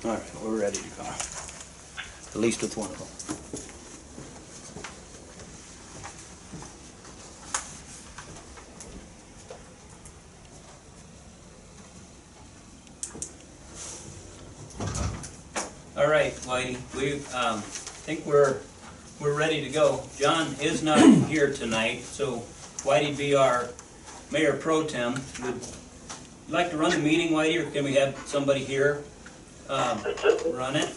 All right, we're ready to go. At least with one of them. All right, Whitey, we think we're ready to go. John is not here tonight, so Whitey be our Mayor Pro Tem. Would you like to run the meeting, Whitey, or can we have somebody here run it?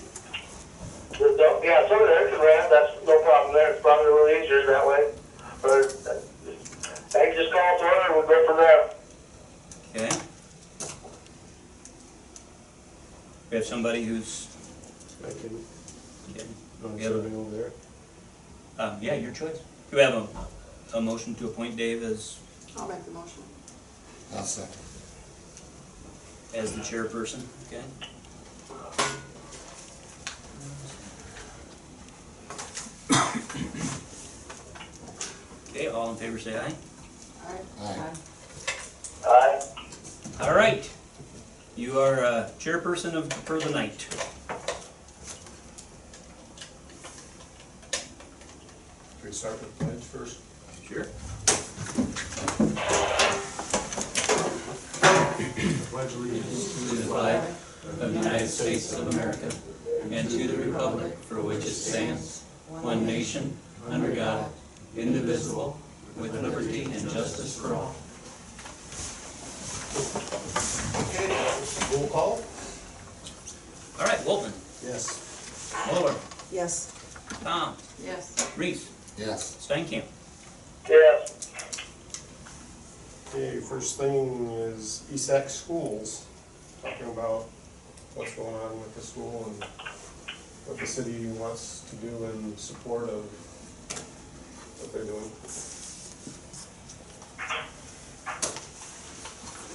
Yeah, somebody there can run, that's no problem there, it's probably a little easier that way. But I can just call it to order and we'll go from there. Okay. We have somebody who's... I can run Yeah. something over there. Yeah, your choice. Do we have a motion to appoint Dave as I'll make the motion. I'll second. the chairperson? Okay. Okay, all in favor say aye. Alright. Aye. Aye. All right. You are chairperson for the night. Can we start with the pledge first? Sure. Pledge allegiance To the flag of the United States of America and to the republic for which it stands, one nation, under God, indivisible, with liberty and justice for all. Okay, roll call? All right, Wolfman, Yes. Mueller, Yes. Tom, Yes. Reese, Yes. Steinkamp. Yes. Okay, first thing is ESAC schools, talking about what's going on with the school and what the city wants to do in support of what they're doing.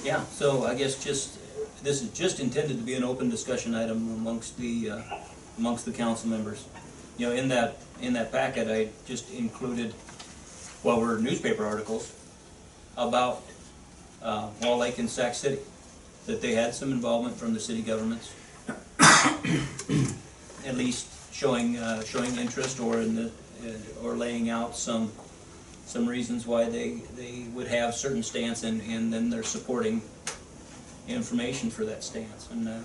Yeah, so I guess this is just intended to be an open discussion item amongst the council members. You know, in that packet, I just included, well, were newspaper articles about Wall Lake and Sac City, that they had some involvement from the city governments, at least showing interest or or laying out some reasons why they would have certain stance, and then they're supporting information for that stance. And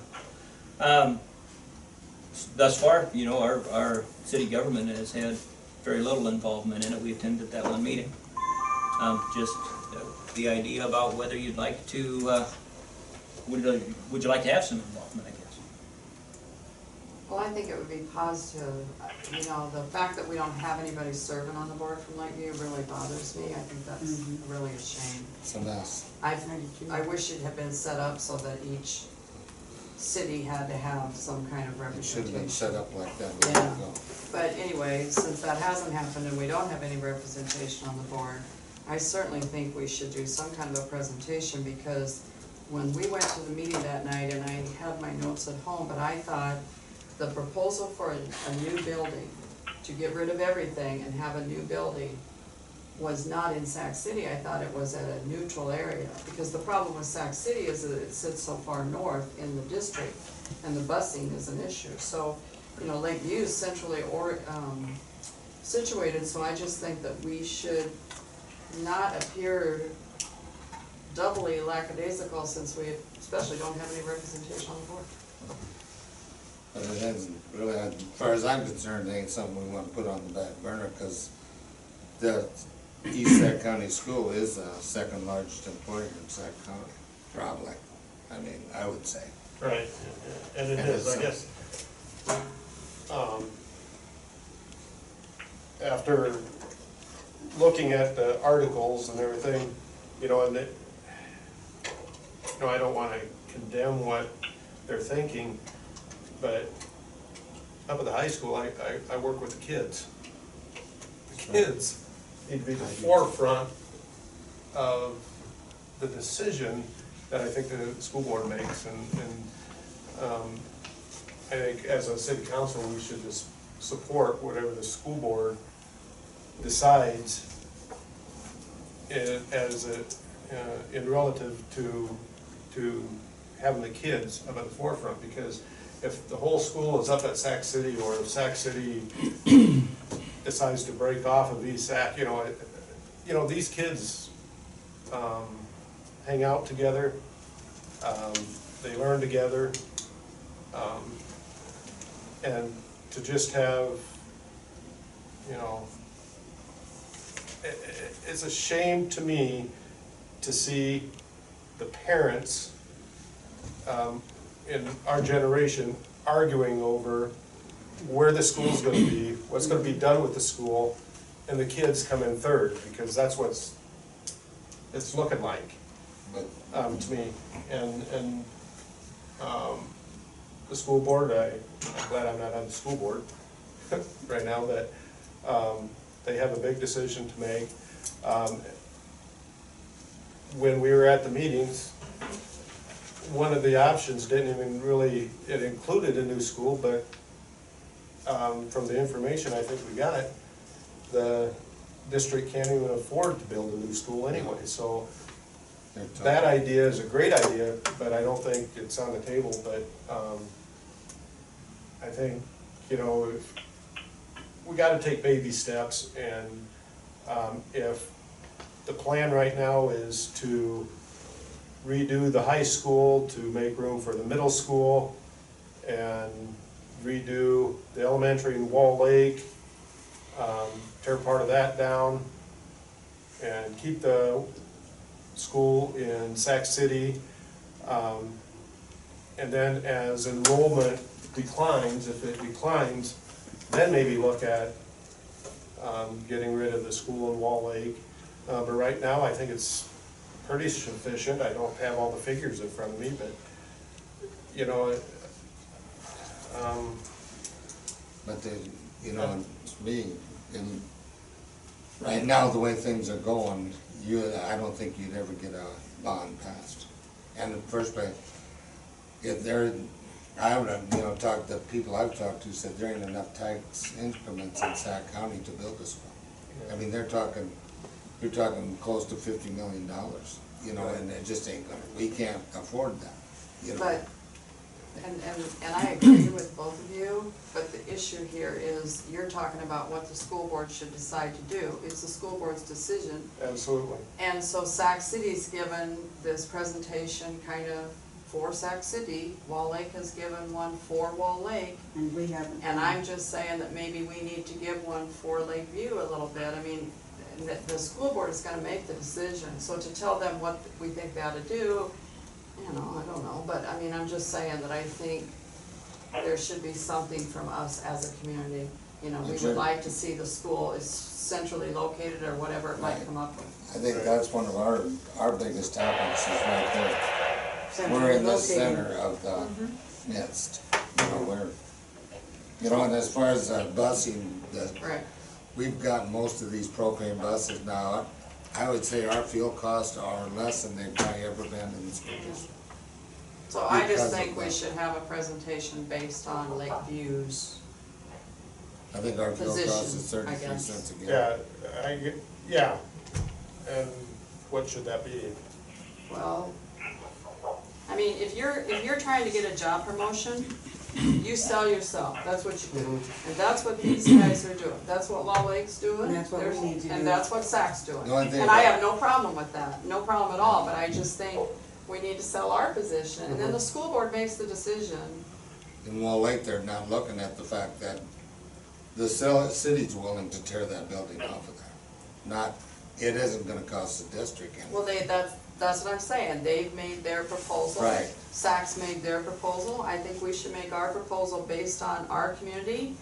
thus far, you know, our city government has had very little involvement in it. We attended that one meeting. Just the idea about whether you'd like to, would you like to have some involvement, I guess. Well, I think it would be positive. You know, the fact that we don't have anybody serving on the board from Lakeview really bothers me. I think that's really a shame. It's a mess. I wish it had been set up so that each city had to have some kind of It should have been representation. set up like that. a Yeah. while ago. But anyway, since that hasn't happened and we don't have any representation on the board, I certainly think we should do some kind of a presentation, because when we went to the meeting that night, and I had my notes at home, but I thought the proposal for a new building, to get rid of everything and have a new building, was not in Sac City. I thought it was at a neutral area, because the problem with Sac City is that it sits so far north in the district, and the busing is an issue. So, you know, Lakeview is centrally situated, so I just think that we should not appear doubly lackadaisical, since we especially don't have any representation on the board. But it hasn't really, as far as I'm concerned, it ain't something we want to put on the back burner, because the East Sac County School is the second largest employer in Sac County, probably. I mean, I would say. Right, and it And is, it's, I guess. After looking at the articles and everything, you know, and it, you know, I don't wanna condemn what they're thinking, but up at the high school, I work with the kids. The kids need to be the forefront of the decision that I think the school board makes, and I think as a city council, we should just support whatever the school board decides in relative to having the kids up at the forefront, because if the whole school is up at Sac City, or if Sac City decides to break off of ESAC, these kids, hang out together, they learn together, and to just have, it's a shame to me to see the parents in our generation arguing over where the school's gonna be, what's gonna be done with the school, and the kids come in third, because that's what's it's looking like, to me. And the school board, I'm glad I'm not on the school board right now, that they have a big decision to make. When we were at the meetings, one of the options didn't even really, it included a new school, but from the information I think we got, the district can't even afford to build a new school anyway, so that idea is a great idea, but I don't think it's on the table. But I think, if we gotta take baby steps, and if the plan right now is to redo the high school to make room for the middle school, and redo the elementary in Wall Lake, tear part of that down, and keep the school in Sac City, and then as enrollment declines, if it declines, then maybe look at getting rid of the school in Wall Lake. But right now, I think it's pretty sufficient. I don't have all the figures in front of me, but, But to me, right now, the way things are going, I don't think you'd ever get a bond passed. And in the first place, I would, talked to people I've talked to, said there ain't enough tax increments in Sac County to build this one. I mean, you're talking close to $50 million, and it just ain't gonna, we can't afford that, But, and I agree with both of you, but the issue here is, you're talking about what the school board should decide to do. It's the school board's decision. absolutely. And so Sac City's given this presentation kind of for Sac City. Wall Lake has given one for Wall Lake. And we haven't. And I'm just saying that maybe we need to give one for Lakeview a little bit. I mean, the school board is gonna make the decision. So to tell them what we think they ought to do, I don't know. But I mean, I'm just saying that I think there should be something from us as a community. We would like to see the school is centrally located, or whatever it might come up with. I think that's one of our biggest topics is right there. Centrally We're in the located. center of the midst, and as far as busing, Right. we've got most of these propane buses now. I would say our fuel costs are less than they've probably ever been in the school district. So I Because just of think we that. should have a presentation based on Lakeview's. I think our fuel cost is Position, I 33 guess. cents a gallon. Yeah, and what should that be? Well, I mean, if you're trying to get a job promotion, you sell yourself, that's what you do. And that's what these guys are doing, that's what Wall Lake's doing. And that's what we need to do. And that's what Sac's doing. The only thing And I about- have no problem with that, no problem at all, but I just think we need to sell our position, and then the school board makes the decision. In Wall Lake, they're not looking at the fact that the city's willing to tear that building off of there. It isn't gonna cost the district anything. Well, that's what I'm saying, they've made their proposal. Right. Sac's made their proposal, I think we should make our proposal based on our community,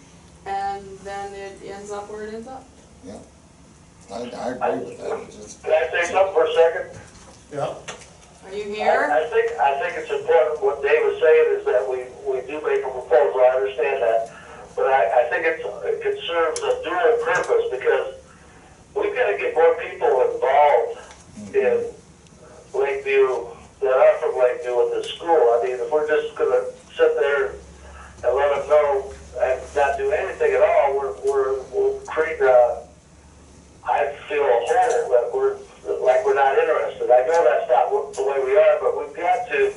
and then it ends up where it ends up. Yeah, I agree with that. It's just- Can I say something for a second? Yeah. Are you here? I think it's important, what Dave was saying is that we do make a proposal, I understand that. But I think it serves a dual purpose, because we've got to get more people involved in Lakeview that are from Lakeview with the school. I mean, if we're just gonna sit there and let them know and not do anything at all, we'll create I feel a hole that we're not interested. I know that's not the way we are, but we've got to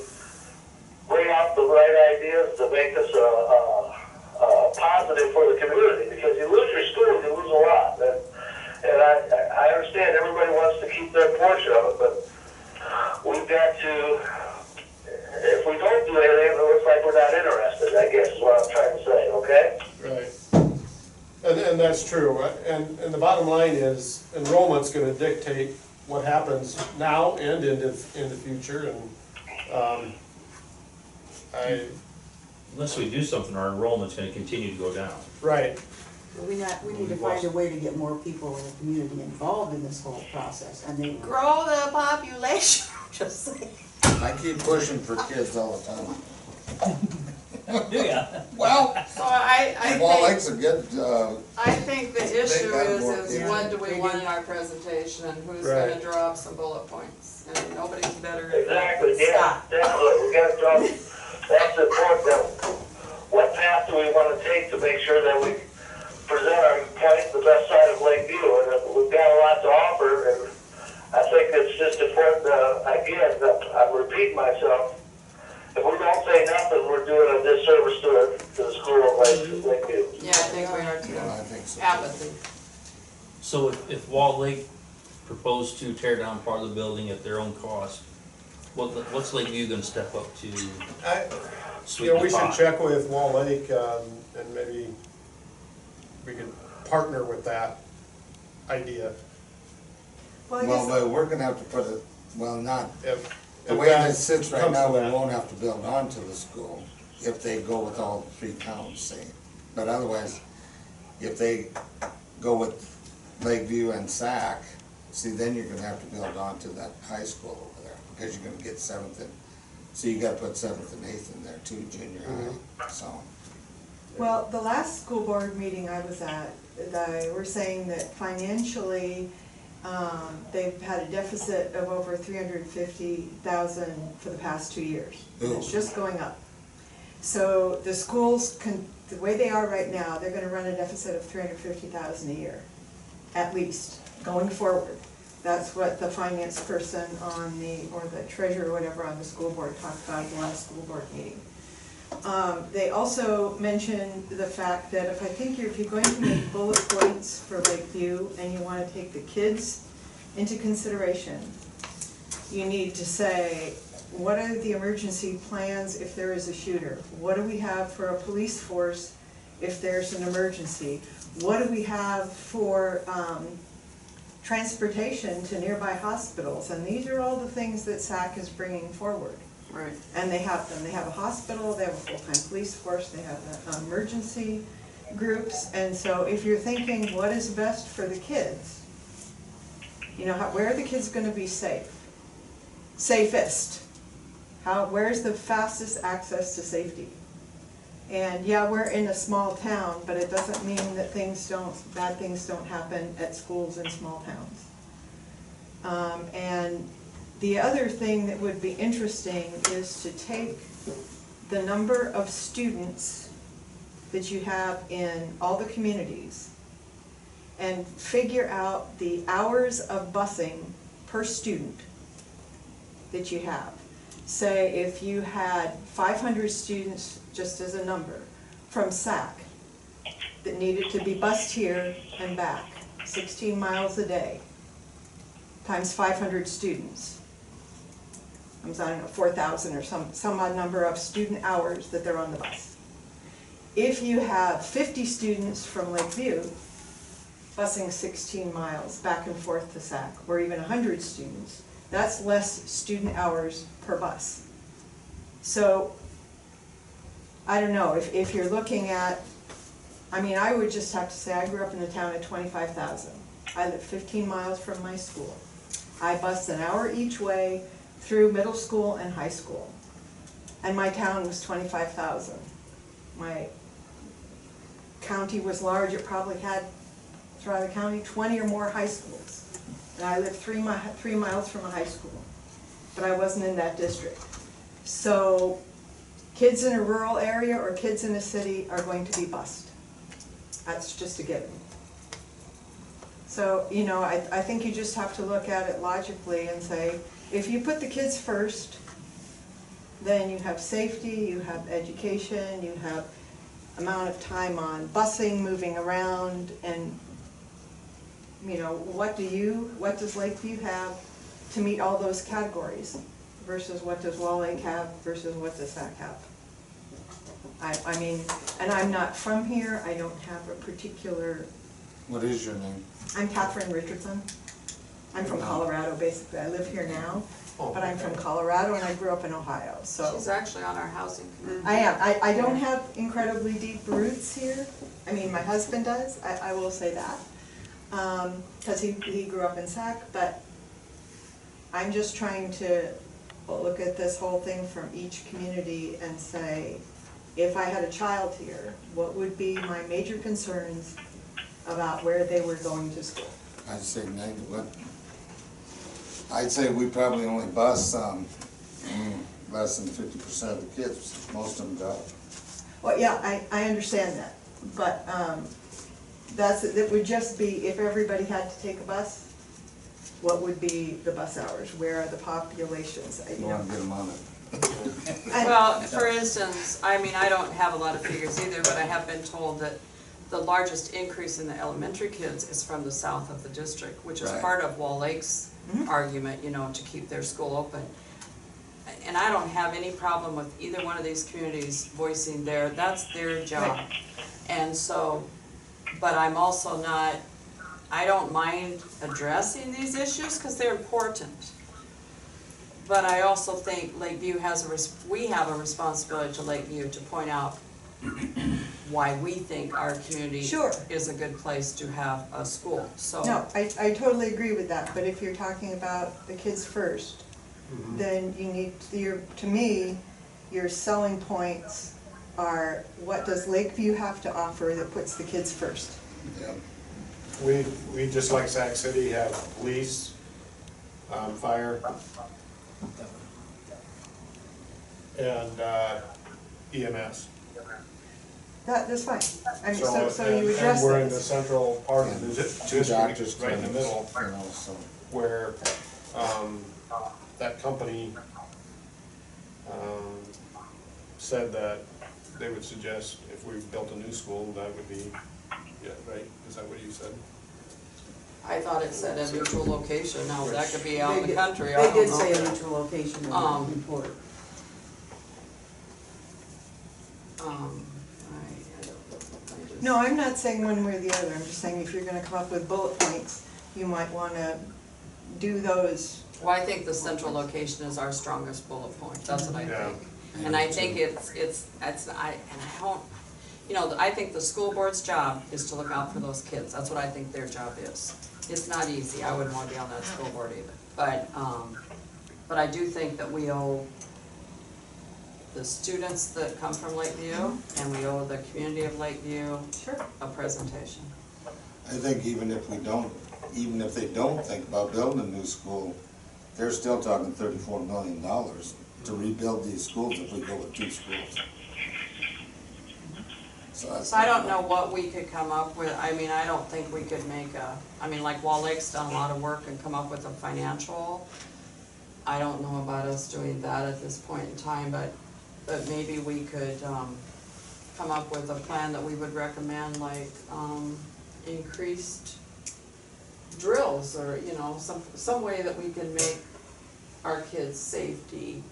that's true, and the bottom line is enrollment's gonna dictate what happens now and in the future, and, Unless we do something, our enrollment's gonna continue to go down. right, We need to find a way to get more people in the community involved in this whole process, and they grow the population, just saying. I keep pushing for kids all the time. Do ya? Well, So I Wall think, Lake's a good, I think the issue got more is people. what do we want in our presentation and who's gonna Right. draw up some bullet points? And nobody's better at Exactly, that. yeah, definitely, we gotta drop, that's important, that, what path do we wanna take to make sure that we present our point, the best side of Lakeview, and we've got a lot to offer, and I think it's just important, again, I'm repeating myself, if we don't say nothing, we're doing a disservice to the school of Lakeview. Yeah, I think we are too. I think so. Apathy. So if Wall Lake proposed to tear down part of the building at their own cost, what's Lakeview gonna step up to you sweeten know, we the should pot? check with Wall Lake, and maybe we could partner with that idea. Well, I Well, guess, but we're gonna have to put it, well, not, the If way that it sits right comes now, to we that. won't have to build onto the school if they go with all three towns, say. But otherwise, if they go with Lakeview and Sac, see, then you're gonna have to build onto that high school over there, because you're gonna get seventh and, so you gotta put seventh and eighth in there too, junior high, so. well, the last school board meeting I was at, they were saying that financially, they've had a deficit of over $350,000 for the past 2 years. And it's Ooh. just going up. So the schools the way they are right now, they're gonna run a deficit of $350,000 a year, at least, going forward. That's what the finance person or the treasurer or whatever on the school board talked about at the last school board meeting. They also mentioned the fact that if you're going to make bullet points for Lakeview and you wanna take the kids into consideration, you need to say, what are the emergency plans if there is a shooter? What do we have for a police force if there's an emergency? What do we have for, transportation to nearby hospitals? And these are all the things that SAC is bringing forward. Right. And they have them, they have a hospital, they have a full-time police force, they have emergency groups, and so if you're thinking, what is best for the kids? You know, where are the kids gonna be safe? Safest? Where's the fastest access to safety? And yeah, we're in a small town, but it doesn't mean that bad things don't happen at schools in small towns. And the other thing that would be interesting is to take the number of students that you have in all the communities and figure out the hours of busing per student that you have. Say if you had 500 students, just as a number, from SAC that needed to be bused here and back, 16 miles a day, times 500 students. I don't know, 4,000 or some odd number of student hours that they're on the bus. If you have 50 students from Lakeview busing 16 miles back and forth to SAC, or even 100 students, that's less student hours per bus. So, I don't know, if you're looking at, I would just have to say, I grew up in a town of 25,000. I live 15 miles from my school. I bus an hour each way through middle school and high school. And my town was 25,000. My county was large, it probably had, throughout the county, 20 or more high schools. And I lived 3 miles from a high school, but I wasn't in that district. So kids in a rural area or kids in a city are going to be bused. That's just a given. So, I think you just have to look at it logically and say, if you put the kids first, then you have safety, you have education, you have amount of time on busing, moving around, and what does Lakeview have to meet all those categories versus what does Wall Lake have versus what does SAC have? And I'm not from here, I don't have a particular What is your name? I'm Catherine Richardson. I'm from Colorado, basically. I live here now, Oh, but I'm from okay. Colorado and I grew up in Ohio, so. She's actually on our housing committee. I am. I don't have incredibly deep roots here. I mean, my husband does, I will say that. Cause he grew up in Sac, but I'm just trying to look at this whole thing from each community and say, if I had a child here, what would be my major concerns about where they were going to school? I'd say I'd say we probably only bus, less than 50% of the kids, most of them go. Well, yeah, I understand that, but, that would just be, if everybody had to take a bus, what would be the bus hours? Where are the populations? You wanna get them on it. Well, for instance, I mean, I don't have a lot of figures either, but I have been told that the largest increase in the elementary kids is from the south of the district, which is Right. part of Wall Lake's argument, to keep their school open. And I don't have any problem with either one of these communities voicing that's their job. Right. And so, but I'm also not, I don't mind addressing these issues because they're important. But I also think Lakeview we have a responsibility to Lakeview to point out why we think our community Sure. is a good place to have a school, so. No, I totally agree with that, but if you're talking about the kids first, then you need, to me, your selling points are, what does Lakeview have to offer that puts the kids first? Yeah. We just like Sac City have police, fire, and EMS. That's fine. I mean, so you address And we're in the those. central part of the And two doctors' district, right in the clinics, middle, so. where, that company, said that they would suggest if we built a new school, that would be, yeah, right? Is that what you said? I thought it said a neutral location, now that could be out in the They country, I don't did know. say a neutral location in the report. No, I'm not saying one way or the other. I'm just saying if you're gonna come up with bullet points, you might wanna do those. Well, I think the central location is our strongest bullet point, that's what I Yeah. think. And I think I don't, I think the school board's job is to look out for those kids, that's what I think their job is. It's not easy, I wouldn't wanna be on that school board either, but I do think that we owe the students that come from Lakeview, and we owe the community of Lakeview Sure. a presentation. I think even if they don't think about building a new school, they're still talking $34 million to rebuild these schools if we go with two schools. So I don't know what we could come up with, I mean, I don't think we could make like Wall Lake's done a lot of work and come up with a financial. I don't know about us doing that at this point in time, but maybe we could, come up with a plan that we would recommend, like, increased drills, or, some way that we can make our kids' safety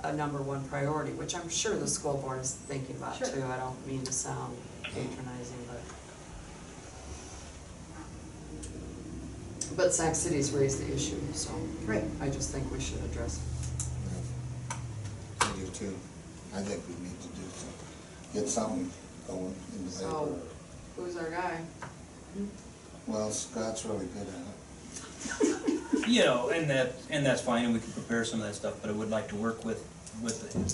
a #1 priority, which I'm sure the school board is thinking about Sure. too. I don't mean to sound patronizing, but Sac City's raised the issue, so Right. I just think we should address it. I do too. I think we need to do get something going in the paper. So, who's our guy? Well, Scott's really good at it. And that's fine, and we can prepare some of that stuff, but I would like to work with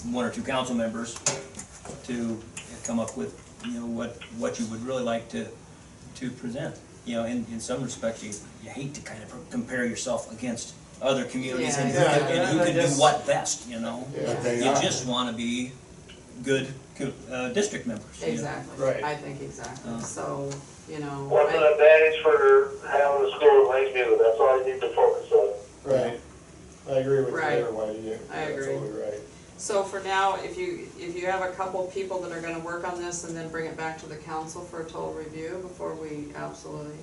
one or two council members to come up with, what you would really like to present. In some respects, you hate to kind of compare yourself against other communities and who can do what best, But they You are. just wanna be good district members. Exactly, Right. I think exactly, so, What's an advantage for having a school in Lakeview? That's all you need to focus on. Right. I agree with you Right. there, Whitey. I agree. Absolutely right. So for now, if you have a couple people that are gonna work on this and then bring it back to the council for a total review before we absolutely.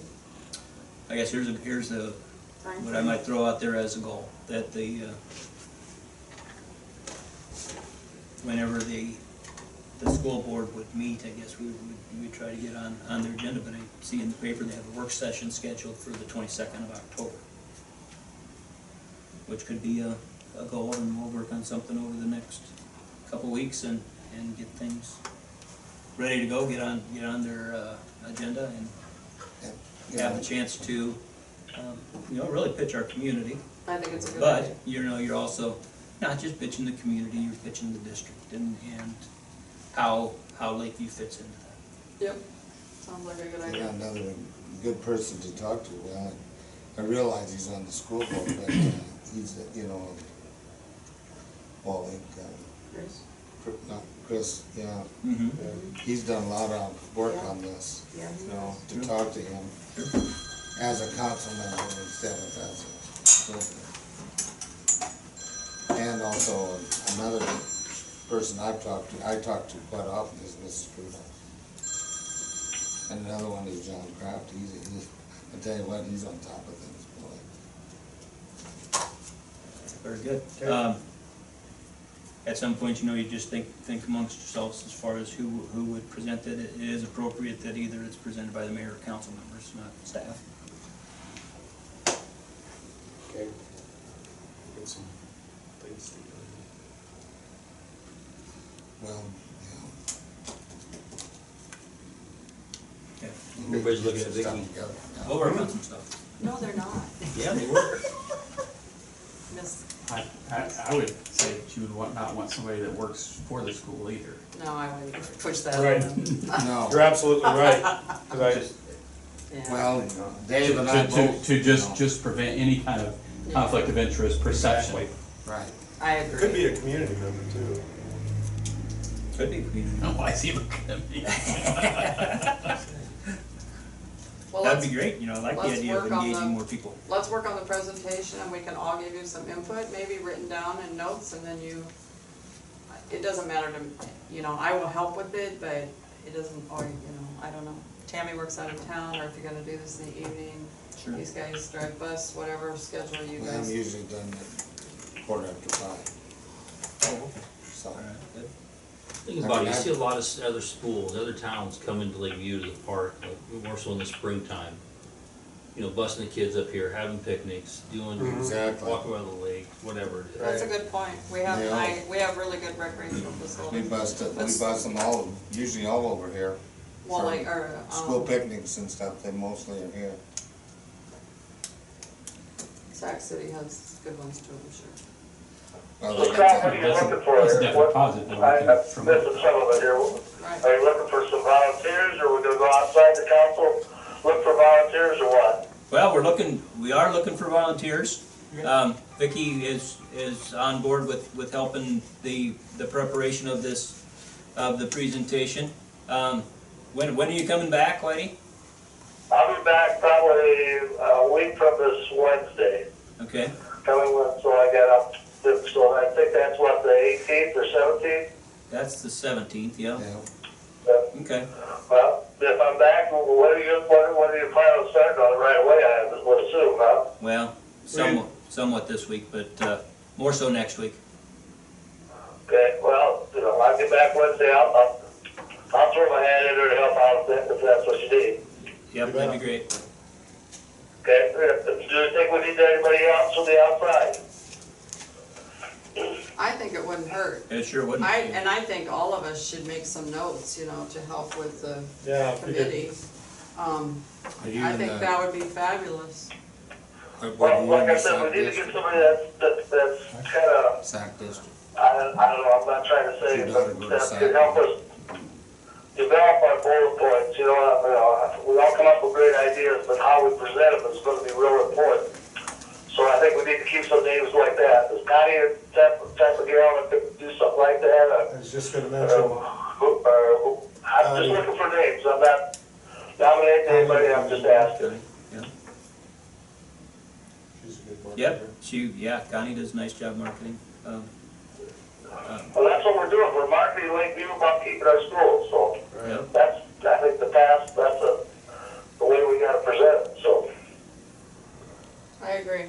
I guess here's what I might throw out there as a goal, that whenever the the school board would meet, I guess we would try to get on their agenda, but I see in the paper they have a work session scheduled for the 22nd of October, which could be a goal, and we'll work on something over the next couple weeks and get things ready to go, get on their agenda and have a chance to, really pitch our community. I think it's a good idea. But, you're also not just pitching the community, you're pitching the district and how Lakeview fits into that. Yep, sounds like a good I idea. got another good person to talk to. Well, I realize he's on the school board, but he's, well, Chris? Chris, yeah, Mm-hmm. he's done a lot of work on this, Yeah. to talk to him as a council member instead of as a school board. And also another person I talk to quite often is Mrs. Prudhoe. And another one is John Kraft. He's I tell you what, he's on top of things, boy. Very good. At some point, you just think amongst yourselves as far as who would present it. It is appropriate that either it's presented by the mayor or council members, not staff. Okay. Get some things together. Well, Yeah. Everybody's looking at Get some Vicky. stuff together. We'll work on some stuff. No, they're not. Yeah, they were. Miss, I would say that you would not want somebody that works for the school either. no, I wouldn't push that on Right. them. No, You're absolutely right, 'cause I, Yeah. well, Dave and I both. To just prevent any kind of conflict of interest perception. Exactly. Right. I it could agree. be a community member too. Could be community. No, I see what could be. Well, That'd let's, be great, I like the let's idea of work on engaging the- more people. let's work on the presentation and we can all give you some input, maybe written down in notes, and then it doesn't matter to, I will help with it, but it doesn't, or, I don't know. Tammy works out of town, or if you're gonna do this in the evening, Sure. these guys drive bus, whatever schedule you I'm guys. usually done at 5:15, Oh, okay. so. All right, good. Think about it, you see a lot of other schools, other towns come into Lakeview to the park, like, more so in the springtime. Busing the kids up here, having picnics, doing, Exactly. walking around the lake, whatever it is. That's a good point. We have, Yeah. we have really good recreational We facilities. bust That's- them all, usually all over here. Well, for like, or, School picnics and stuff, they mostly are here. Sac City has good ones too, I'm sure. Well, So they Scott, got what are you That's a- looking for that's a here? definite What- positive that we I'm can missing promote. some of it here. Right. Are you looking for some volunteers, or we're gonna go outside the council, look for volunteers, or what? Well, we are looking for volunteers. Vicky is on board with helping the preparation of the presentation. When are you coming back, Whitey? I'll be back probably a week from this Wednesday, Okay, coming one, so I got up, so I think that's what, the 18th or 17th? that's the 17th, yeah, Yeah, okay. Well, if I'm back, what are you planning on starting on right away, I would assume, huh? Well, somewhat this week, but more so next week. Okay, well, I'll get back Wednesday, I'll throw my hand in there to help out if that's what you need. Yep, that'd be great. Okay, do you think we need anybody else from the outside? I think it wouldn't hurt. It sure wouldn't. And I think all of us should make some notes, to help with the Yeah, if we could- committee. Are you I in think the- that would be fabulous. are Well, you like in I the said, we SAC need to get district? somebody that's kinda, SAC district. I don't know, I'm not trying to say, Your it, daughter but go to that SAC. could help us develop our bullet points, we all come up with great ideas, but how we present them is gonna be real important. So I think we need to keep some names like that. Is Connie a type of gal that could do something like that? I was just gonna mention, I'm just looking for names, I'm not nominating anybody, I'm just asking. Yeah. she's a good one. Yep, Connie does a nice job marketing. Well, that's what we're doing, we're marketing Lakeview about keeping our schools, so Right. that's, I think the past, that's the way we gotta present it, so. I agree.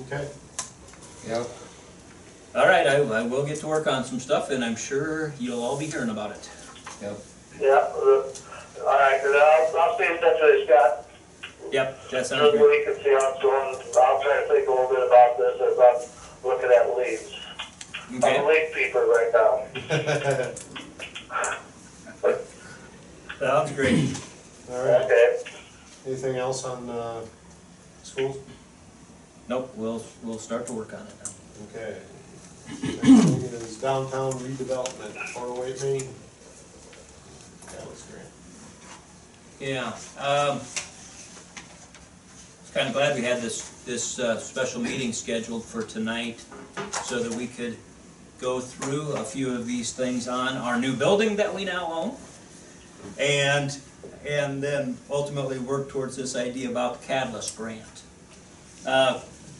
Okay, Yep, All right, I will get to work on some stuff, and I'm sure you'll all be hearing about it. Yep. Yeah, all right, then I'll stay in touch with you, Scott. Yep, that sounds Through the good. week and see how it's going. I'll try to think a little bit about this as I'm looking at leads. I'm a Okay, lead peeper right now. sounds great. All right, Okay. anything else on, schools? Nope, we'll start to work on it now. Okay. Next thing is downtown redevelopment, 408 Main. Catalyst grant. Yeah, was kind of glad we had this special meeting scheduled for tonight so that we could go through a few of these things on our new building that we now own. And then ultimately work towards this idea about the Catalyst grant.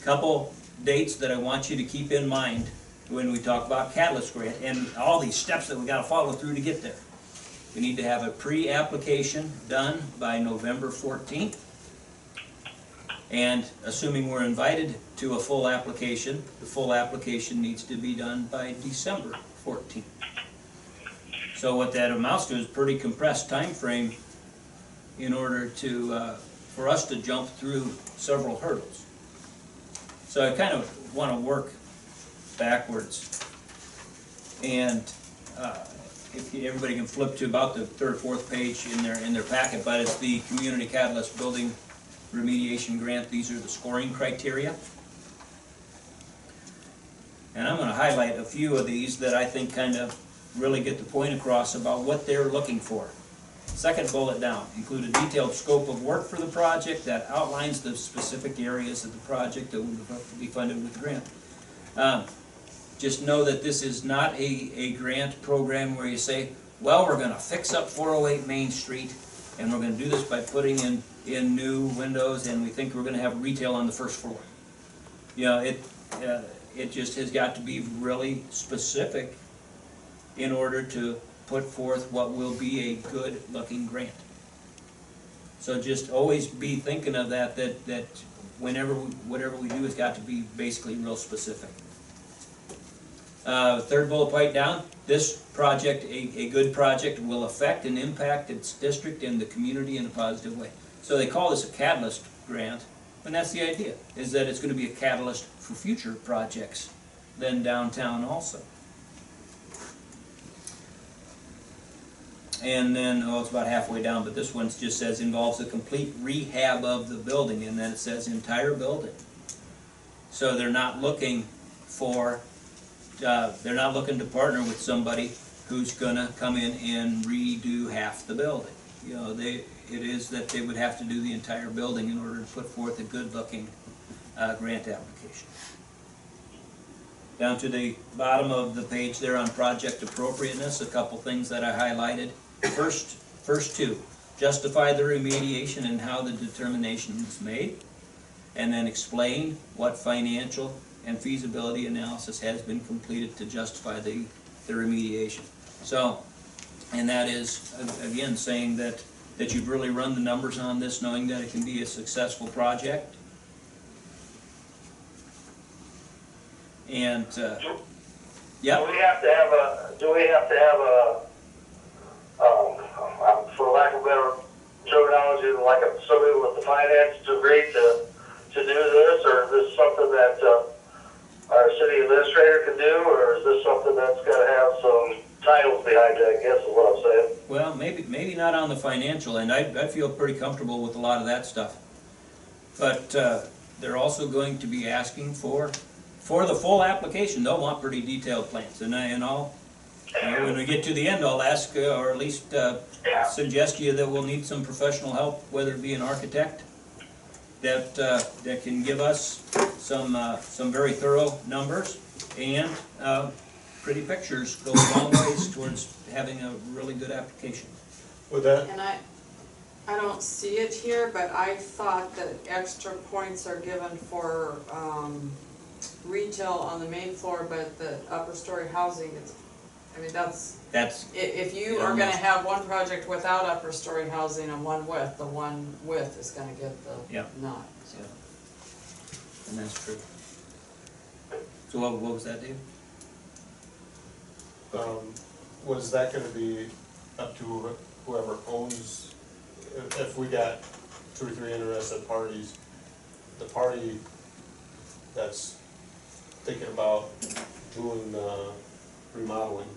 Couple dates that I want you to keep in mind when we talk about Catalyst grant and all these steps that we gotta follow through to get there. We need to have a pre-application done by November 14th. And assuming we're invited to a full application, the full application needs to be done by December 14th. So what that amounts to is a pretty compressed time frame in order to, for us to jump through several hurdles. So I kind of want to work backwards. And if everybody can flip to about the third, fourth page in their packet, but it's the Community Catalyst Building Remediation Grant. These are the scoring criteria. And I'm going to highlight a few of these that I think kind of really get the point across about what they're looking for. Second bullet down, include a detailed scope of work for the project that outlines the specific areas of the project that will be funded with the grant. Just know that this is not a grant program where you say, well, we're going to fix up 408 Main Street and we're going to do this by putting in new windows and we think we're going to have retail on the first floor. You know, it just has got to be really specific in order to put forth what will be a good looking grant. So just always be thinking of that whatever we do has got to be basically real specific. Third bullet point down, this project, a good project, will affect and impact its district and the community in a positive way. So they call this a catalyst grant, and that's the idea, is that it's going to be a catalyst for future projects then downtown also. And then, oh, it's about halfway down, but this one just says involves a complete rehab of the building, and then it says entire building. So they're not looking for, they're not looking to partner with somebody who's gonna come in and redo half the building. You know, it is that they would have to do the entire building in order to put forth a good-looking grant application. Down to the bottom of the page there on project appropriateness, a couple things that I highlighted. First two, justify the remediation and how the determination was made, and then explain what financial and feasibility analysis has been completed to justify the remediation. So, and that is, again, saying that you've really run the numbers on this, knowing that it can be a successful project. And, yeah. Do we have to have a, for lack of better terminology, like somebody with the finance degree to do this, or is this something that our city administrator can do, or is this something that's got to have some titles behind it, I guess is what I'm saying? Well, maybe not on the financial end. I feel pretty comfortable with a lot of that stuff. But they're also going to be asking for the full application. They'll want pretty detailed plans. And when we get to the end, I'll ask, or at least suggest to you that we'll need some professional help, whether it be an architect that can give us some very thorough numbers, and pretty pictures go a long ways towards having a really good application. With that, And I don't see it here, but I thought that extra points are given for retail on the main floor, but the upper story housing is, I mean, that's, if you are gonna have one project without upper story housing and one with, the one with is gonna get the nod. So. Yeah. And that's true. So what was that, Dave? was that gonna be up to whoever owns, if we got 2 or 3 interested parties, the party that's thinking about doing remodeling,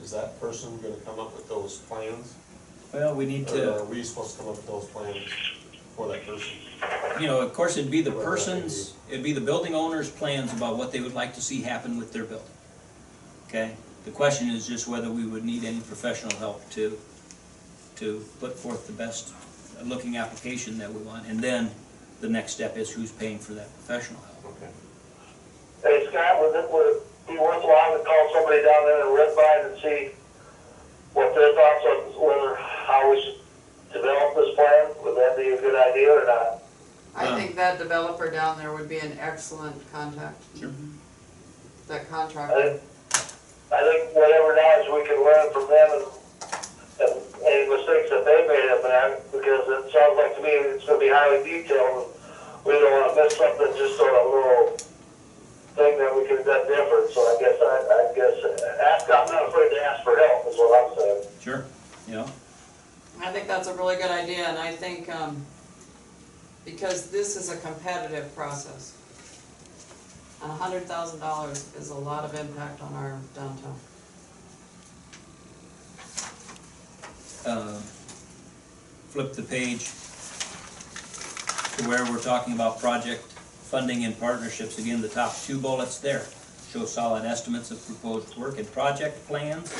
is that person gonna come up with those plans? Well, we need Or are to, we supposed to come up with those plans for that person? you know, of course, it'd be the person's, it'd be the building owner's plans about what they would like to see happen with their building. Okay? The question is just whether we would need any professional help to put forth the best looking application that we want. And then the next step is who's paying for that professional help. Okay. Hey, Scott, would it be worthwhile to call somebody down there in Red Vine and see what their thoughts on whether, how we should develop this plan? Would that be a good idea or not? I think that developer down there would be an excellent contact. Sure. That I contractor. think whatever knowledge we can learn from them and any mistakes that they made up there, because it sounds like to me it's gonna be highly detailed, and we don't wanna miss something just on a little thing that we could have done different, so I guess, I'm not afraid to ask for help, is what I'm saying. Sure, you know? I think that's a really good idea, and I think, because this is a competitive process, and $100,000 is a lot of impact on our downtown. Flip the page to where we're talking about project funding and partnerships. Again, the top 2 bullets there show solid estimates of proposed work and project plans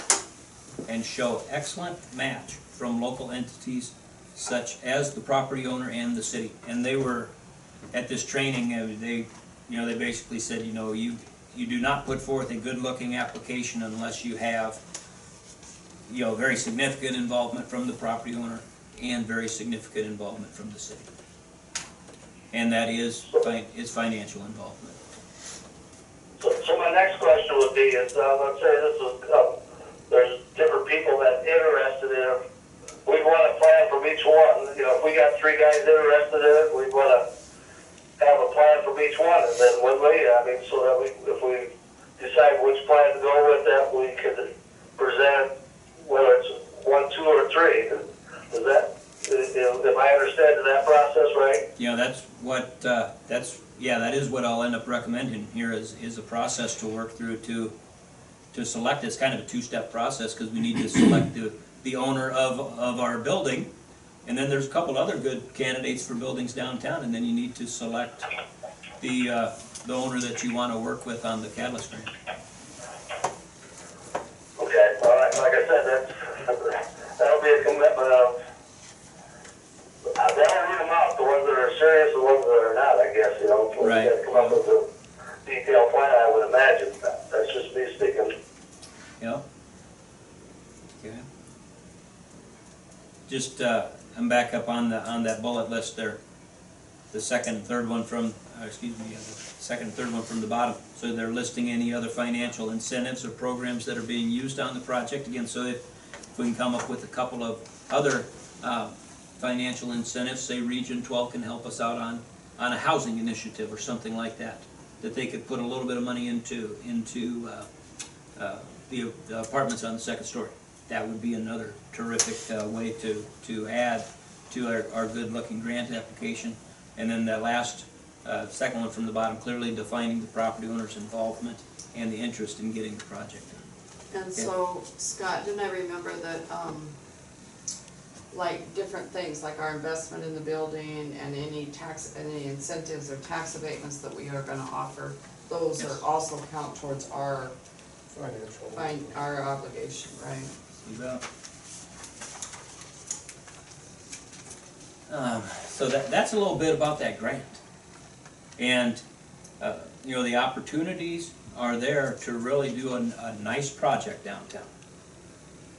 and show excellent match from local entities such as the property owner and the city. And they were at this training, they basically said, you do not put forth a good-looking application unless you have, very significant involvement from the property owner and very significant involvement from the city. And that is financial involvement. So my next question would be is, let's say this is, there's different people that interested in it. We'd want a plan from each one. If we got 3 guys interested in it, we'd want to have a plan from each one, and then when we, so that if we decide which plan to go with, that we could present whether it's 1, 2, or 3. Is that, am I understanding that process right? Yeah, that is what I'll end up recommending here is a process to work through to select. It's kind of a 2-step process because we need to select the owner of our building, and then there's a couple other good candidates for buildings downtown, and then you need to select the owner that you want to work with on the Catalyst grant. Okay, all right, like I said, that'll be a commitment of, that'll read them out, the ones that are serious, the ones that are not, I guess, so Right. we gotta come up with a detailed plan, I would imagine. That's just me speaking. Yeah. Okay. Just I'm back up on that bullet list there. The second and third one from the second and third one from the bottom. So they're listing any other financial incentives or programs that are being used on the project. Again, so if we can come up with a couple of other financial incentives, say Region 12 can help us out on a housing initiative or something like that they could put a little bit of money into the apartments on the 2nd story. That would be another terrific way to add to our good-looking grant application. And then the last, second one from the bottom, clearly defining the property owner's involvement and the interest in getting the project done. And so, Scott, didn't I remember that, like different things, like our investment in the building and any incentives or tax abatements that we are gonna offer, those are also count towards our obligation, right? You bet. So that's a little bit about that grant. And, the opportunities are there to really do a nice project downtown.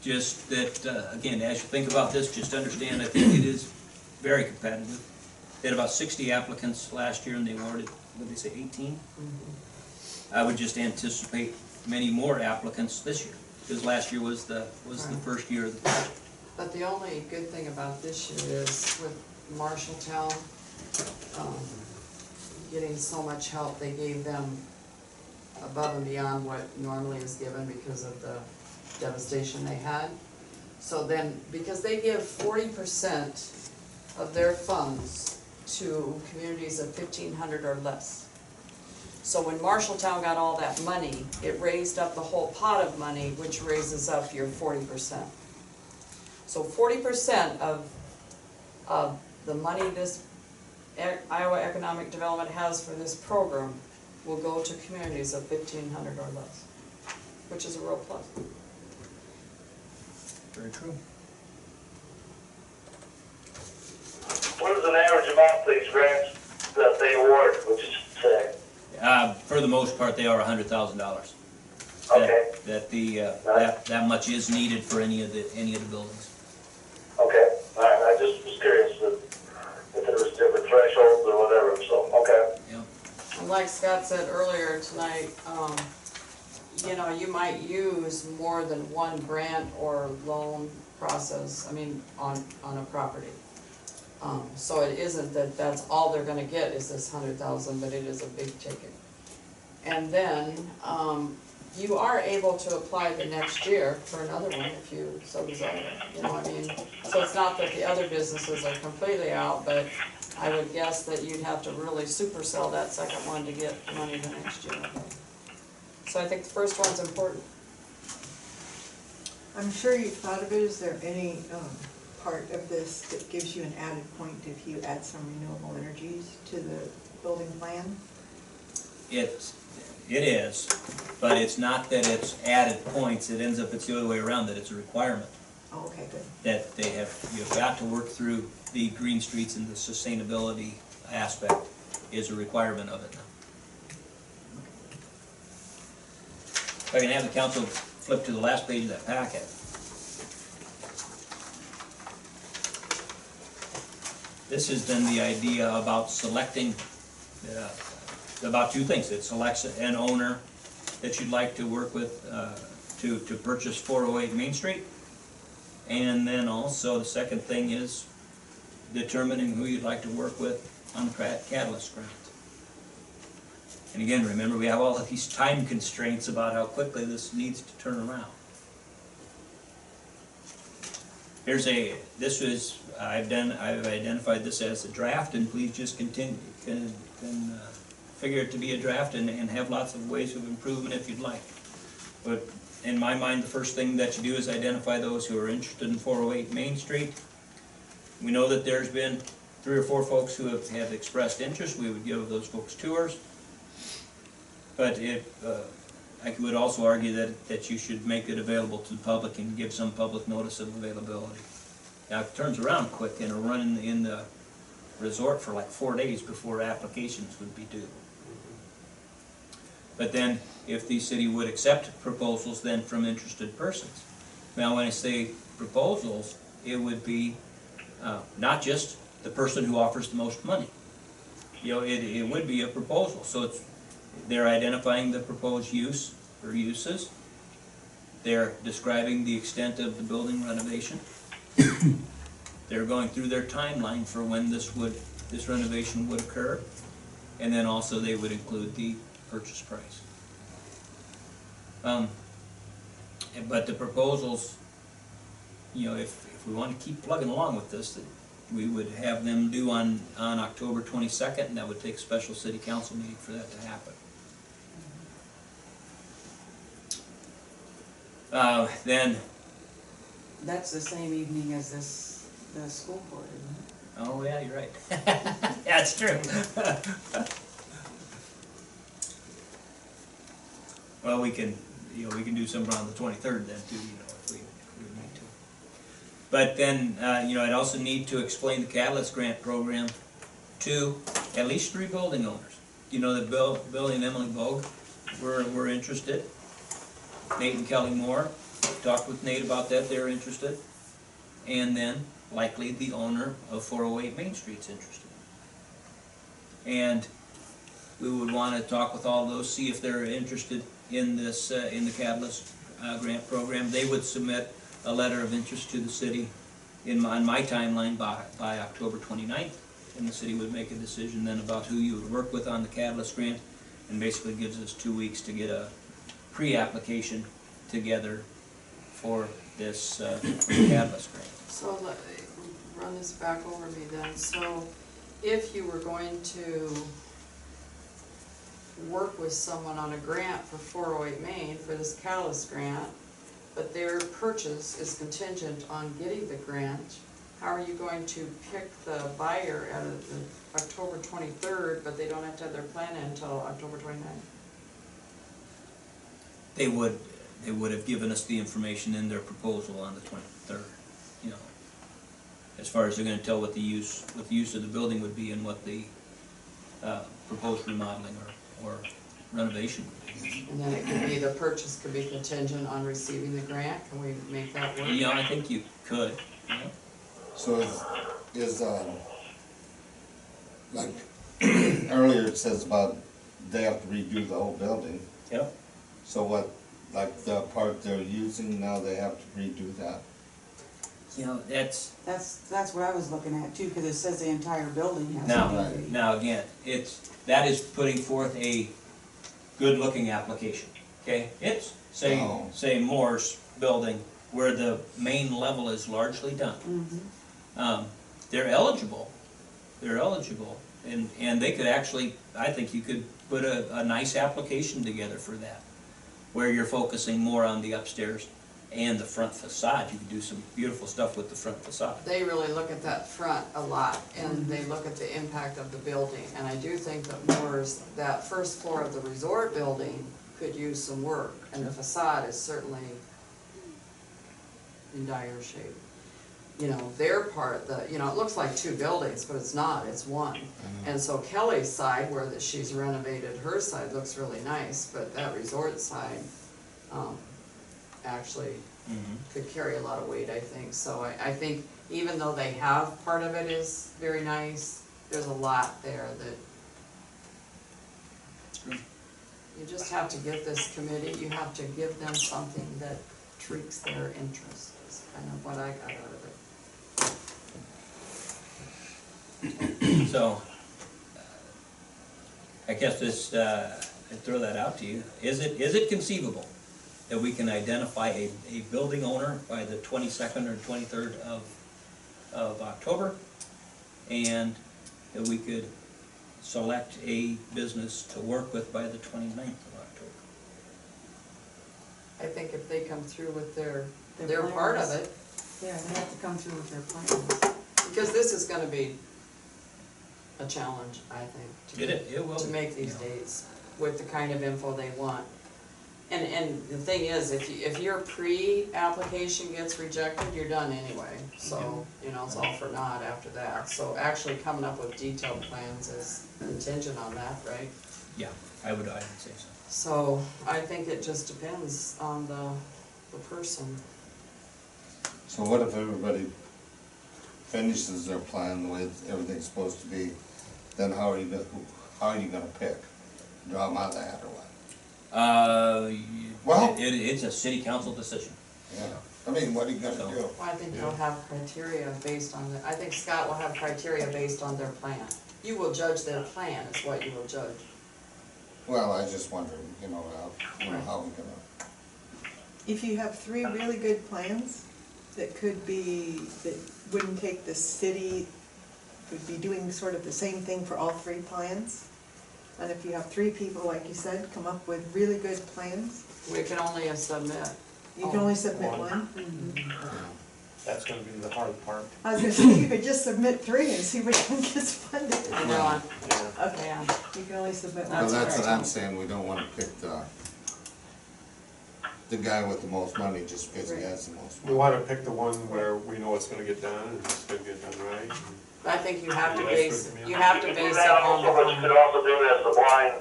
Just that, again, as you think about this, just understand, I think it is very competitive. They had about 60 applicants last year and they awarded, what did they say, 18? Mm-hmm. I would just anticipate many more applicants this year, because last year was the first year of the project. But the only good thing about this year is with Marshalltown, getting so much help, they gave them above and beyond what normally is given because of the devastation they had. So then, because they give 40% of their funds to communities of 1,500 or less. So when Marshalltown got all that money, it raised up the whole pot of money, which raises up your 40%. So 40% of the money this Iowa Economic Development has for this program will go to communities of 1,500 or less, which is a real plus. Very true. What is an average amount of these grants that they award, would you say? For the most part, they are $100,000. Okay, That much is needed for any of the buildings. okay, all right, I just was curious if there was different thresholds or whatever, so, okay. Yeah. And like Scott said earlier tonight, you know, you might use more than one grant or loan process, I mean, on a property. So it isn't that that's all they're gonna get is this 100,000, but it is a big ticket. And then, you are able to apply the next year for another one if you so desire, you know, I mean, so it's not that the other businesses are completely out, but I would guess that you'd have to really supersell that second one to get money the next year. So I think the first one's important. I'm sure you've thought of it. Is there any part of this that gives you an added point if you add some renewable energies to the building plan? It is, but it's not that it's added points, it ends up, it's the other way around, that it's a requirement. Oh, okay, good. That they have, you've got to work through the green streets and the sustainability aspect is a requirement of it now. If I can have the council flip to the last page of that packet. This has been the idea about selecting, about two things. It selects an owner that you'd like to work with to purchase 408 Main Street. And then also the second thing is determining who you'd like to work with on the Catalyst grant. And again, remember, we have all of these time constraints about how quickly this needs to turn around. I've identified this as a draft, and please just continue, figure it to be a draft and have lots of ways of improvement if you'd like. But in my mind, the first thing that you do is identify those who are interested in 408 Main Street. We know that there's been 3 or 4 folks who have expressed interest. We would give those folks tours. But I would also argue that you should make it available to the public and give some public notice of availability. Now, it turns around quick, and it'll run in the resort for like 4 days before applications would be due. But then, if the city would accept proposals then from interested persons. Now, when I say proposals, it would be not just the person who offers the most money. You know, it would be a proposal. So they're identifying the proposed use or uses. They're describing the extent of the building renovation. They're going through their timeline for when this renovation would occur. And then also they would include the purchase price. But the proposals, you know, if we want to keep plugging along with this, we would have them due on October 22nd, and that would take a special city council meeting for that to happen. Then, That's the same evening as the school board, isn't it? oh yeah, you're right. That's true. Well, we can do something on the 23rd then too, you know, if we need to. But then, you know, I'd also need to explain the Catalyst Grant Program to at least 3 building owners. You know that Billy and Emily Bogue were interested. Nate and Kelly Moore, talked with Nate about that, they're interested. And then, likely, the owner of 408 Main Street's interested. And we would want to talk with all those, see if they're interested in this, in the Catalyst Grant Program. They would submit a letter of interest to the city on my timeline by October 29th, and the city would make a decision then about who you would work with on the Catalyst Grant, and basically gives us 2 weeks to get a pre-application together for this Catalyst grant. So let, run this back over me then. So if you were going to work with someone on a grant for 408 Main, for this Catalyst grant, but their purchase is contingent on getting the grant, how are you going to pick the buyer out of the October 23rd, but they don't have to have their plan in until October 29th? They would have given us the information in their proposal on the 23rd, you know. As far as they're gonna tell what the use of the building would be and what the proposed remodeling or renovation would be. And then it could be, the purchase could be contingent on receiving the grant. Can we make that work? Yeah, I think you could, yeah. So is, like, earlier it says about they have to redo the whole building. Yep. So what, like the part they're using now, they have to redo that? You know, that's, That's what I was looking at too, because it says the entire building has now, to be. now again, that is putting forth a good-looking application, okay? It's, Oh. say Moore's building, where the main level is largely done. They're eligible, and they could actually, I think you could put a nice application together for that, where you're focusing more on the upstairs and the front facade. You could do some beautiful stuff with the front facade. They really look at that front a lot, and they look at the impact of the building. And I do think that Moore's, that first floor of the resort building could use some work, and the facade is certainly in dire shape. You know, their part, you know, it looks like two buildings, but it's not, it's one. And so Kelly's side, where she's renovated her side, looks really nice, but that resort side, actually could carry a lot of weight, I think. So I think even though they have, part of it is very nice, there's a lot there that you just have to give this committee, you have to give them something that tweaks their interests, is kind of what I got out of it. So, I guess this, I throw that out to you. Is it conceivable that we can identify a building owner by the 22nd or 23rd of October? And that we could select a business to work with by the 29th of October? I think if they come through with their Their part of plans. it, Yeah, they have to come through with their plans. because this is gonna be a challenge, I think, It will. to make these Yeah. dates with the kind of info they want. And the thing is, if your pre-application gets rejected, you're done anyway, so, you know, it's all for naught after that. So actually coming up with detailed plans is contingent on that, right? Yeah, I would say so. So I think it just depends on the person. So what if everybody finishes their plan the way everything's supposed to be? Then how are you gonna pick? Draw them out of the hat or what? Well- It's a city council decision. Yeah, I mean, what are you gonna So- do? Well, I think you'll have criteria based on I think Scott will have criteria based on their plan. You will judge their plan is what you will judge. Well, I just wonder, how we gonna, If you have three really good plans that wouldn't take the city, would be doing sort of the same thing for all three plans. And if you have three people, like you said, come up with really good plans, We can only submit. you can only submit one. That's gonna be the hard part. I was gonna say, you could just submit three and see which one gets funded. I know, Yeah. okay, You can only submit well, one. that's what I'm saying, we don't wanna pick the guy with the most money just because he has the most We money. wanna pick the one where we know it's gonna get done, and it's gonna get done right. I think you have to Yeah, base, that's good, you yeah. have to You can base do it that on the also, but you plan. could also do it as the blind,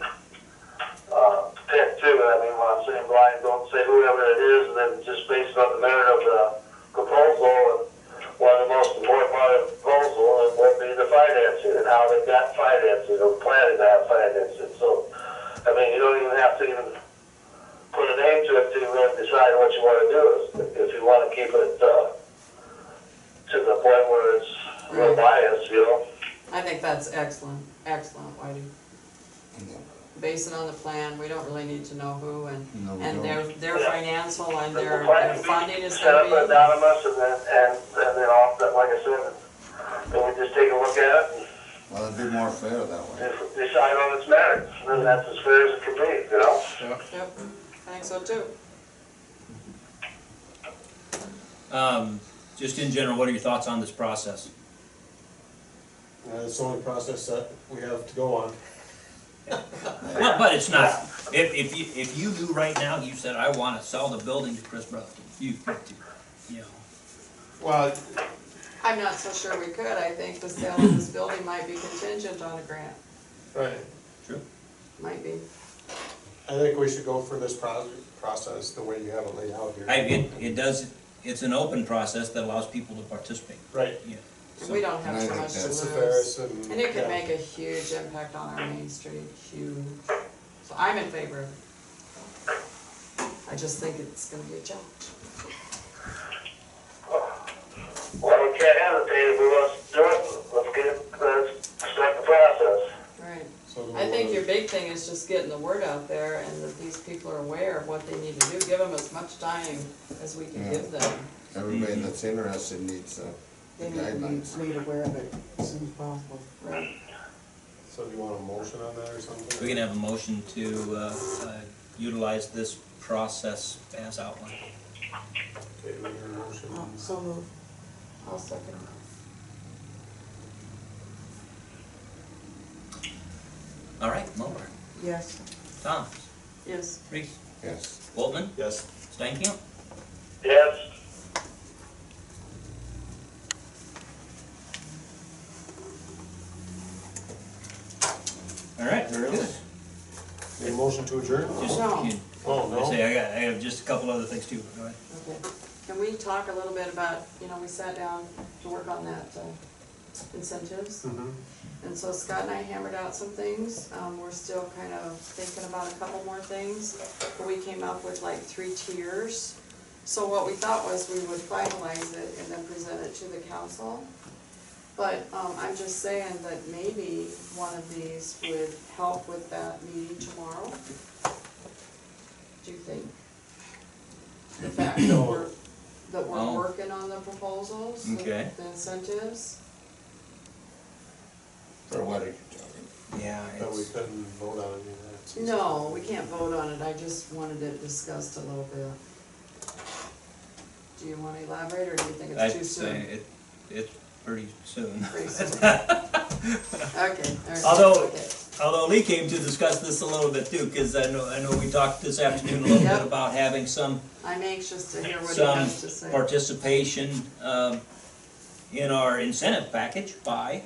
pick too. I mean, when I'm saying blind, don't say whoever it is, and then just base it on the merit of the proposal, and one of the most important part of the proposal would be the financing, and how they got financing, or planning to have financing. So, I mean, you don't even have to even put a name to it to really decide what you wanna do, if you wanna keep it, to the point where it's real biased, you know? I think that's excellent, Whitey. Yeah. base it on the plan, we don't really need to know who, and, No, we and don't. their financial and The their plan funding can be is set up gonna be. anonymous and then off, like I said, then we just take a look at it Well, it'd be more fair that way. and decide on its merits. And then that's as fair as it can be, you know? Yep, I think so too. Just in general, what are your thoughts on this process? It's the only process that we have to go on. Well, but it's not, if you do right now, you said, I wanna sell the building to Chris Brotherton, you could do, you know. Well, I'm not so sure we could, I think the sale of this building might be contingent on a grant, right, True. might be. I think we should go for this process the way you have it laid out here. It does, it's an open process that allows people to participate, Right, yeah. And we don't have And I too think much to that's it's the lose. fairest And it could yeah. make a huge impact on our Main Street, huge. So I'm in favor of it. I just think it's gonna be a challenge. Well, we can't hesitate if we want to do it. Let's start the process. Right. So do we I think wanna- your big thing is just getting the word out there and that these people are aware of what they need to do. Give them as much time as we can Yeah. give them. Everybody that's interested needs the They need to guidelines. be made aware of it as soon as possible. Right. So do you want a motion on that or something? We can have a motion to utilize this process as outlined. Okay, we hear a motion. So move. I'll second. All right, Mulder, Yes. Thomas, Yes. Reese, Yes. Waltman, Yes. Stankham. Yes? All right, very good. Need a motion to adjourn? Just, No. you- Oh, I no? say, I have just a couple other things too, go ahead. Okay. Can we talk a little bit about, we sat down to work on that incentives? Mhm. And so Scott and I hammered out some things. We're still kind of thinking about a couple more things. But we came up with like 3 tiers. So what we thought was we would finalize it and then present it to the council. But I'm just saying that maybe one of these would help with that meeting tomorrow. Do you think? The fact that we're Oh. working on the proposals, Okay. the incentives. For what are you talking? Yeah, That we it's, couldn't vote on any of that. No, we can't vote on it, I just wanted it discussed a little bit. Do you wanna elaborate, or do you think it's too I'd soon? say it's pretty soon. Pretty soon. Okay, all right. Although- Okay. Although Lee came to discuss this a little bit too, because I know we talked this afternoon a little bit Yep. about having some I'm anxious to hear what he some has to say. participation in our incentive package by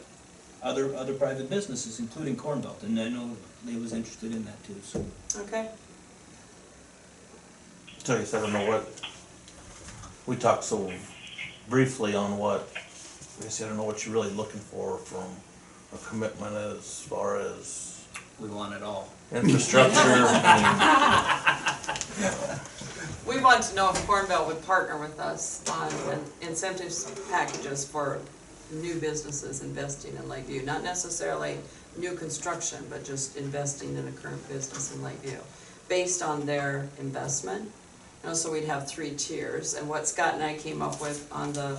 other private businesses, including Corn Belt, and I know Lee was interested in that too, so. Okay, So you said, I don't know what, we talked so briefly on what, I guess I don't know what you're really looking for from a commitment as far as We want it all. infrastructure and, we want to know if Corn Belt would partner with us on incentives packages for new businesses investing in Lakeview, not necessarily new construction, but just investing in a current business in Lakeview, based on their investment. So we'd have 3 tiers, and what Scott and I came up with on the,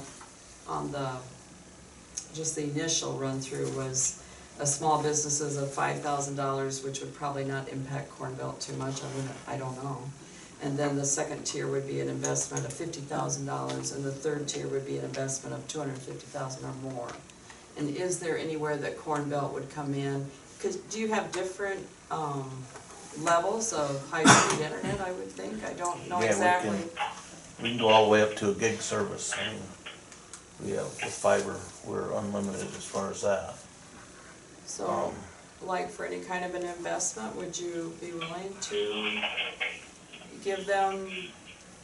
just the initial run-through was small businesses of $5,000, which would probably not impact Corn Belt too much, I don't know. And then the second tier would be an investment of $50,000, and the third tier would be an investment of $250,000 or more. And is there anywhere that Corn Belt would come in? Because do you have different levels of high-speed internet, I would think? I don't know Yeah, we exactly. we can go all the way up to a gig service. I mean, we have, with fiber, we're unlimited as far as that. So, like for any kind of an investment, would you be willing to give them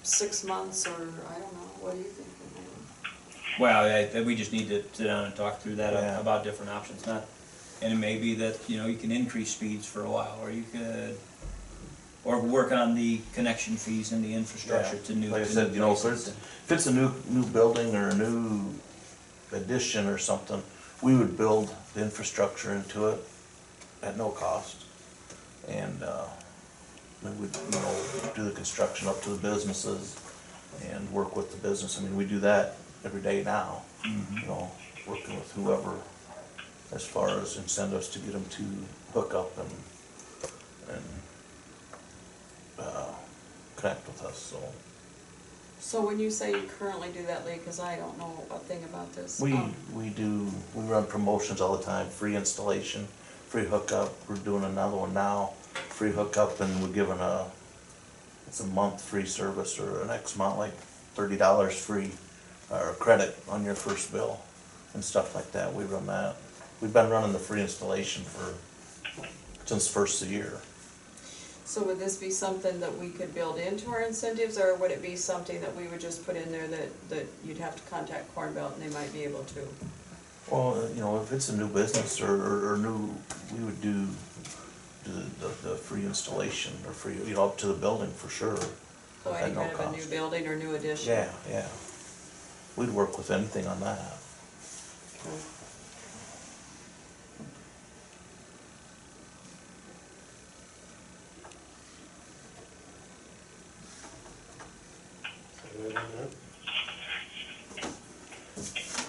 6 months, or I don't know, what do you think? Well, we just need to sit down and talk through that Yeah. about different options, not, and it may be that, you can increase speeds for a while, or you could, or work on the connection fees and the infrastructure to new. Like I to said, new if places. it's a new building or a new addition or something, we would build the infrastructure into it at no cost. And, we would, you know, do the construction up to the businesses and work with the business. I mean, we do that every day now, you know, working with whoever as far as incentives to get them to hook up and connect with us, so. So when you say you currently do that, Lee, cause I don't know a thing about this. We run promotions all the time, free installation, free hookup. We're doing another one now, free hookup, and we're giving it's a month free service, or an X amount, like $30 free, or credit on your first bill and stuff like that. We run that. We've been running the free installation since first of the year. So would this be something that we could build into our incentives, or would it be something that we would just put in there that you'd have to contact Corn Belt and they might be able to? Well, you know, if it's a new business or new, we would do the free installation or free, you know, up to the building for sure. So at any no kind of a new cost. building or new addition? Yeah, yeah. We'd work with anything on that. Okay.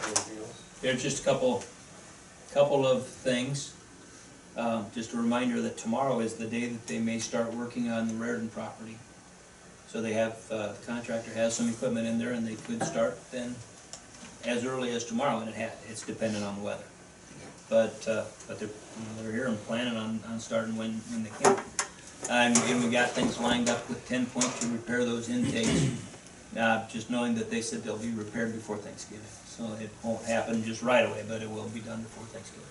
Anything else? There's just a couple of things. Just a reminder that tomorrow is the day that they may start working on the Raritan property. So they have, the contractor has some equipment in there, and they could start then as early as tomorrow, and it's dependent on the weather. But they're here and planning on starting when they can. And we got things lined up with 10 Point to repair those intakes. Just knowing that they said they'll be repaired before Thanksgiving. So it won't happen just right away, but it will be done before Thanksgiving.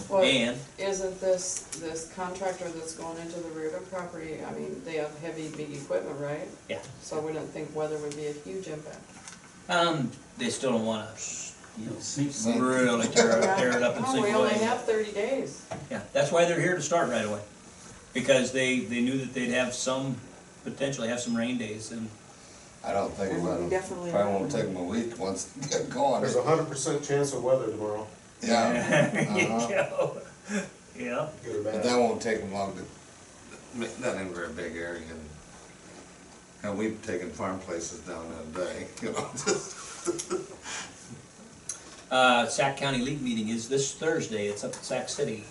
Well, And isn't this contractor that's going into the Reardon property, I mean, they have heavy, big equipment, right? yeah, So I wouldn't think weather would be a huge impact. they still don't wanna, Seems really tear it up and Oh, sink we only away. have 30 days. Yeah, that's why they're here to start right away. Because they knew that they'd have potentially have some rain days, and I don't think And about we it. definitely Probably have won't one. take them a week once they get going. There's 100% chance of weather tomorrow, Yeah, there you uh-huh. go. Yeah. good or But bad. that won't take them long to, that ain't a very big area, and we've taken farm places down in a day, you know, just. Sac County League meeting is this Thursday. It's up at Sac City.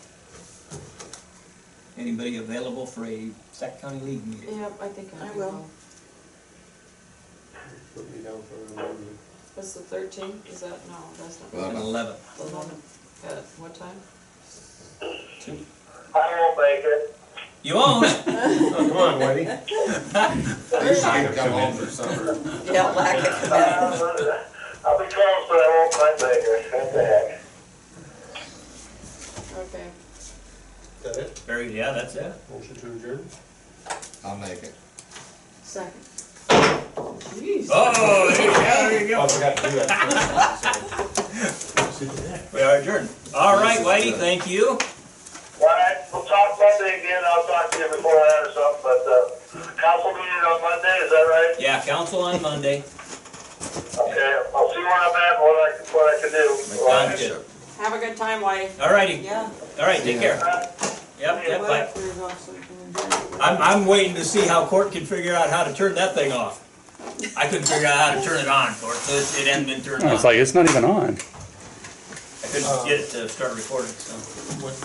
Anybody available for a Sac County League meeting? Yep, I think I I will. will. Put me down for an amendment. What's the 13th? Is that, no, that's not. Well, 11. 11. At what time? I won't make it. You won't? Oh, come on, Whitey. They should come home for supper. Yeah, lack of commitment. I'll be close, but I won't quite make it. What the heck? Okay. Is that it? Yeah, that's it. Motion to adjourn? I'll make it. Second. Jeez. Oh, there you Oh, I go. forgot to do that first. We are adjourned. All right, Whitey, thank you. All right, we'll talk Monday again. I'll talk to you before that or something, but, council meeting on Monday, is that right? Yeah, council on Monday. Okay, I'll see where I'm at and what I can do. Sounds good. Have a good time, Whitey. All righty. Yeah. All right, take care. Alright. Yep, bye. There's also an agenda. I'm waiting to see how Court can figure out how to turn that thing off. I couldn't figure out how to turn it on, Court, so it hadn't been turned on. It's like, it's not even on. I couldn't get it to start recording, so. Look, it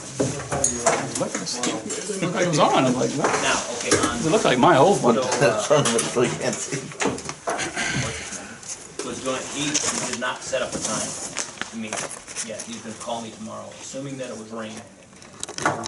looked like it was on. I'm like, what? Now, okay, on. It looked like my old one. So, So you can't see. was going, he did not set up a time to meet. Yeah, he's gonna call me tomorrow, assuming that it was raining.